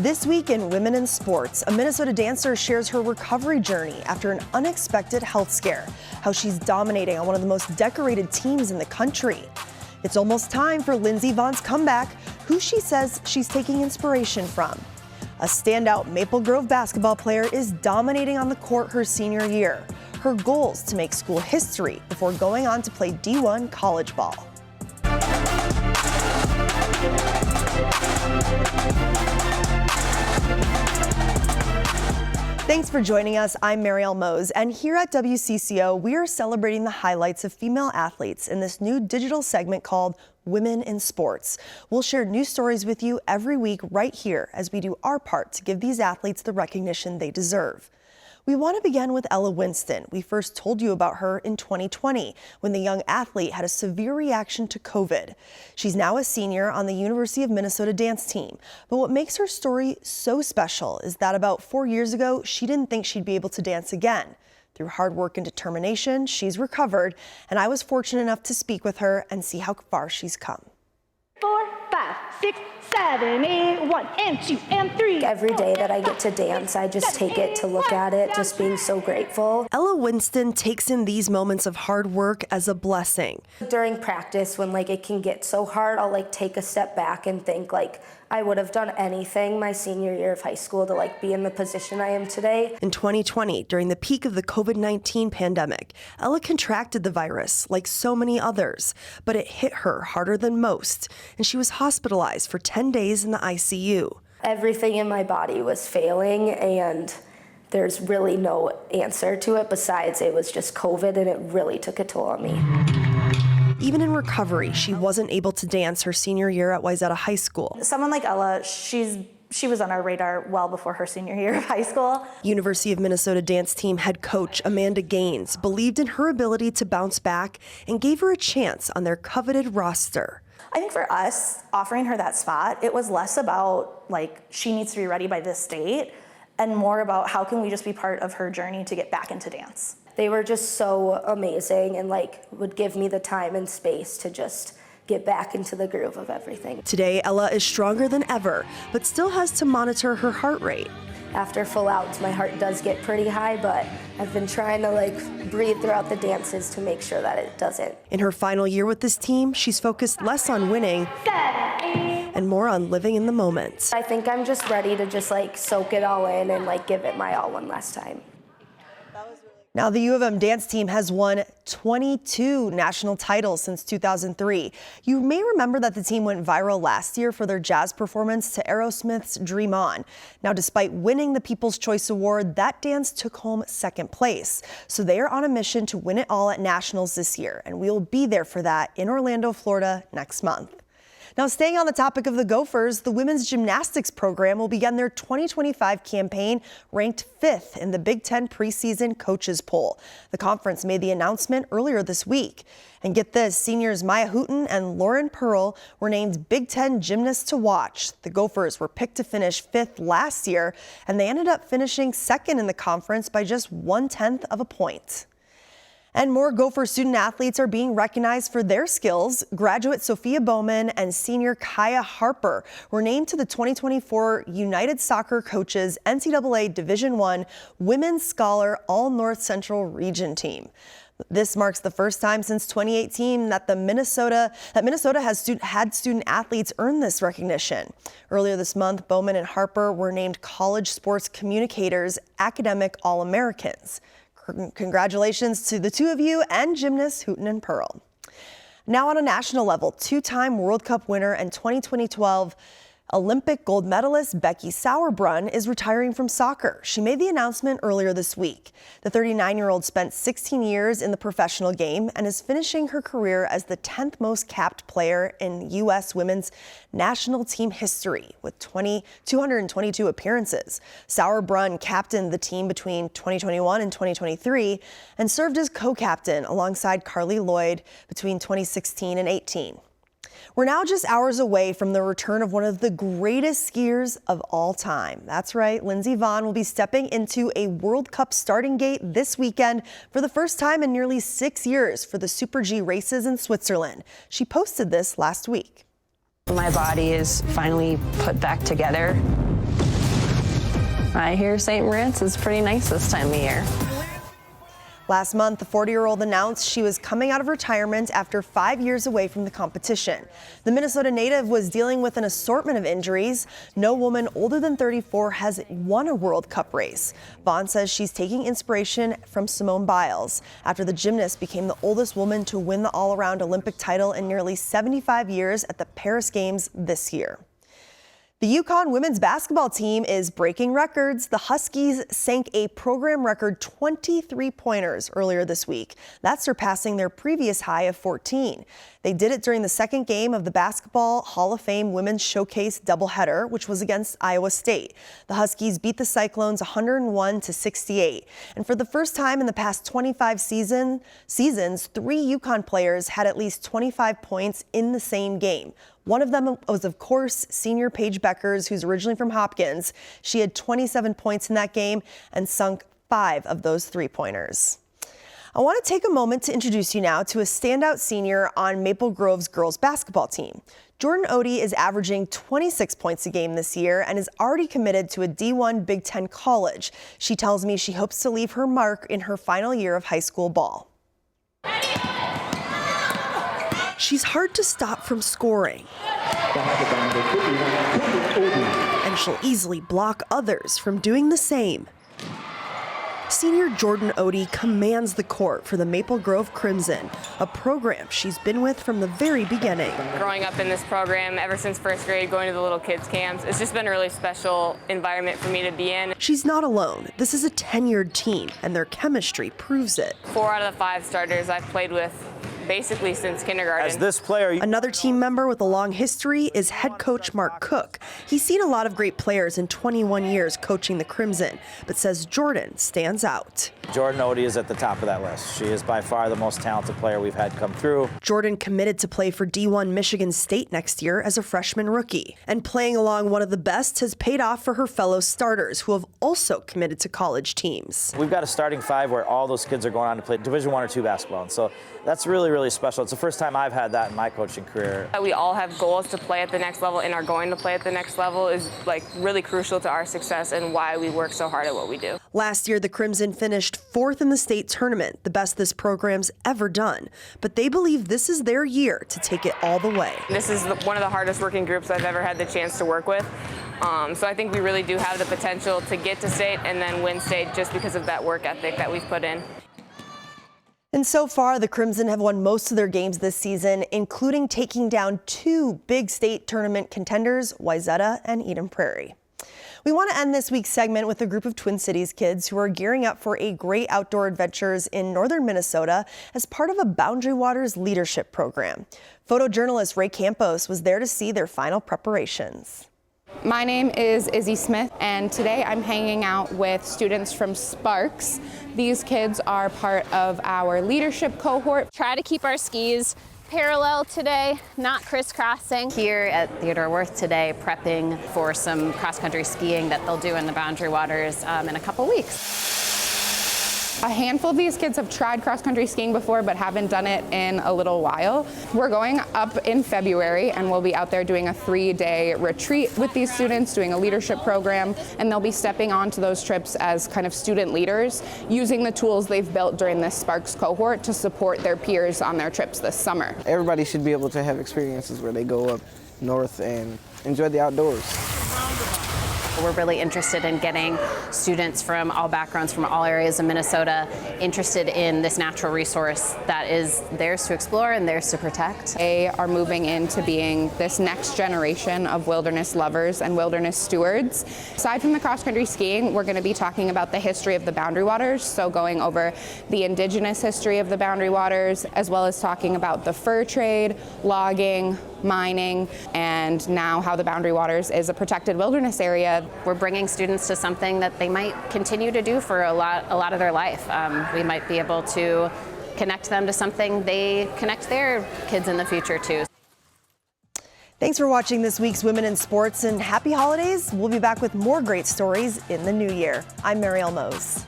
This week in Women in Sports, a Minnesota dancer shares her recovery journey after an unexpected health scare, how she's dominating on one of the most decorated teams in the country. It's almost time for Lindsey Vonn's comeback, who she says she's taking inspiration from. A standout Maple Grove basketball player is dominating on the court her senior year. Her goals to make school history before going on to play D1 college ball. Thanks for joining us. I'm Marielle Mohs, and here at WCCO, we are celebrating the highlights of female athletes in this new digital segment called Women in Sports. We'll share news stories with you every week right here as we do our part to give these athletes the recognition they deserve. We want to begin with Ella Winston. We first told you about her in 2020 when the young athlete had a severe reaction to COVID. She's now a senior on the University of Minnesota dance team. But what makes her story so special is that about 4 years ago, she didn't think she'd be able to dance again. Through hard work and determination, she's recovered, and I was fortunate enough to speak with her and see how far she's come. 4, 5, 6, 7, 8, 1, and 2, and 3. Every day that I get to dance, I just take it to look at it, just being so grateful. Ella Winston takes in these moments of hard work as a blessing. During practice, when it can get so hard, I'll take a step back and think I would have done anything my senior year of high school to be in the position I am today. In 2020, during the peak of the COVID-19 pandemic, Ella contracted the virus like so many others, but it hit her harder than most, and she was hospitalized for 10 days in the ICU. Everything in my body was failing, and there's really no answer to it besides it was just COVID, and it really took a toll on me. Even in recovery, she wasn't able to dance her senior year at Wayzata High School. Someone like Ella, she was on our radar well before her senior year of high school. University of Minnesota dance team head coach Amanda Gaines believed in her ability to bounce back and gave her a chance on their coveted roster. I think for us, offering her that spot, it was less about she needs to be ready by this date and more about how can we just be part of her journey to get back into dance. They were just so amazing and would give me the time and space to just get back into the groove of everything. Today, Ella is stronger than ever, but still has to monitor her heart rate. After full outs, my heart does get pretty high, but I've been trying to breathe throughout the dances to make sure that it doesn't. In her final year with this team, she's focused less on winning and more on living in the moment. I think I'm just ready to just soak it all in and give it my all one last time. Now, the U of M dance team has won 22 national titles since 2003. You may remember that the team went viral last year for their jazz performance to Aerosmith's Dream On. Now, despite winning the People's Choice Award, that dance took home second place. So they are on a mission to win it all at nationals this year, and we will be there for that in Orlando, Florida next month. Now, staying on the topic of the Gophers, the women's gymnastics program will begin their 2025 campaign ranked 5th in the Big Ten preseason coaches poll. The conference made the announcement earlier this week. And get this, seniors Maya Hooten and Lauren Pearl were named Big Ten gymnasts to watch. The Gophers were picked to finish 5th last year, and they ended up finishing 2nd in the conference by just 1/10 of a point. And more Gopher student athletes are being recognized for their skills. Graduate Sophia Bowman and senior Kaya Harper were named to the 2024 United Soccer Coaches NCAA Division I Women's Scholar All-North Central Region team. This marks the first time since 2018 that Minnesota has had student athletes earn this recognition. Earlier this month, Bowman and Harper were named College Sports Communicators Academic All-Americans. Congratulations to the two of you and gymnasts Hooten and Pearl. Now on a national level, two-time World Cup winner and 2012 Olympic gold medalist Becky Sauerbrunn is retiring from soccer. She made the announcement earlier this week. The 39-year-old spent 16 years in the professional game and is finishing her career as the 10th most capped player in U.S. women's national team history with 222 appearances. Sauerbrunn captained the team between 2021 and 2023 and served as co-captain alongside Carly Lloyd between 2016 and 18. We're now just hours away from the return of one of the greatest skiers of all time. That's right, Lindsey Vonn will be stepping into a World Cup starting gate this weekend for the first time in nearly 6 years for the Super G races in Switzerland. She posted this last week. My body is finally put back together. I hear St. Moritz is pretty nice this time of year. Last month, the 40-year-old announced she was coming out of retirement after 5 years away from the competition. The Minnesota native was dealing with an assortment of injuries. No woman older than 34 has won a World Cup race. Vonn says she's taking inspiration from Simone Biles after the gymnast became the oldest woman to win the all-around Olympic title in nearly 75 years at the Paris Games this year. The UConn women's basketball team is breaking records. The Huskies sank a program record 23 pointers earlier this week. That's surpassing their previous high of 14. They did it during the second game of the Basketball Hall of Fame Women's Showcase doubleheader, which was against Iowa State. The Huskies beat the Cyclones 101-68. And for the first time in the past 25 seasons, 3 UConn players had at least 25 points in the same game. One of them was, of course, senior Paige Beckers, who's originally from Hopkins. She had 27 points in that game and sunk 5 of those 3-pointers. I want to take a moment to introduce you now to a standout senior on Maple Grove's girls basketball team. Jordan Odie is averaging 26 points a game this year and is already committed to a D1 Big Ten college. She tells me she hopes to leave her mark in her final year of high school ball. She's hard to stop from scoring, and she'll easily block others from doing the same. Senior Jordan Odie commands the court for the Maple Grove Crimson, a program she's been with from the very beginning. Growing up in this program ever since first grade, going to the little kids camps, it's just been a really special environment for me to be in. She's not alone. This is a tenured team, and their chemistry proves it. 4 out of the 5 starters I've played with basically since kindergarten. As this player, another team member with a long history is head coach Mark Cook. He's seen a lot of great players in 21 years coaching the Crimson, but says Jordan stands out. Jordan Odie is at the top of that list. She is by far the most talented player we've had come through. Jordan committed to play for D1 Michigan State next year as a freshman rookie. And playing along one of the best has paid off for her fellow starters who have also committed to college teams. We've got a starting 5 where all those kids are going on to play Division I or II basketball. And so that's really special. It's the first time I've had that in my coaching career. We all have goals to play at the next level and are going to play at the next level is like really crucial to our success and why we work so hard at what we do. Last year, the Crimson finished 4th in the state tournament, the best this program's ever done. But they believe this is their year to take it all the way. This is one of the hardest working groups I've ever had the chance to work with. So I think we really do have the potential to get to state and then win state just because of that work ethic that we've put in. And so far, the Crimson have won most of their games this season, including taking down 2 big state tournament contenders, Wayzata and Eden Prairie. We want to end this week's segment with a group of Twin Cities kids who are gearing up for a great outdoor adventures in northern Minnesota as part of a Boundary Waters leadership program. Photojournalist Ray Campos was there to see their final preparations. My name is Izzy Smith, and today I'm hanging out with students from Sparks. These kids are part of our leadership cohort. Try to keep our skis parallel today, not crisscrossing. Here at Theodore Wirth today, prepping for some cross-country skiing that they'll do in the Boundary Waters in a couple weeks. A handful of these kids have tried cross-country skiing before but haven't done it in a little while. We're going up in February and we'll be out there doing a 3-day retreat with these students, doing a leadership program, and they'll be stepping onto those trips as kind of student leaders, using the tools they've built during this Sparks cohort to support their peers on their trips this summer. Everybody should be able to have experiences where they go up north and enjoy the outdoors. We're really interested in getting students from all backgrounds, from all areas of Minnesota, interested in this natural resource that is theirs to explore and theirs to protect. They are moving into being this next generation of wilderness lovers and wilderness stewards. Aside from the cross-country skiing, we're going to be talking about the history of the Boundary Waters, so going over the indigenous history of the Boundary Waters, as well as talking about the fur trade, logging, mining, and now how the Boundary Waters is a protected wilderness area. We're bringing students to something that they might continue to do for a lot of their life. We might be able to connect them to something they connect their kids in the future to. Thanks for watching this week's Women in Sports, and happy holidays. We'll be back with more great stories in the new year. I'm Marielle Mohs.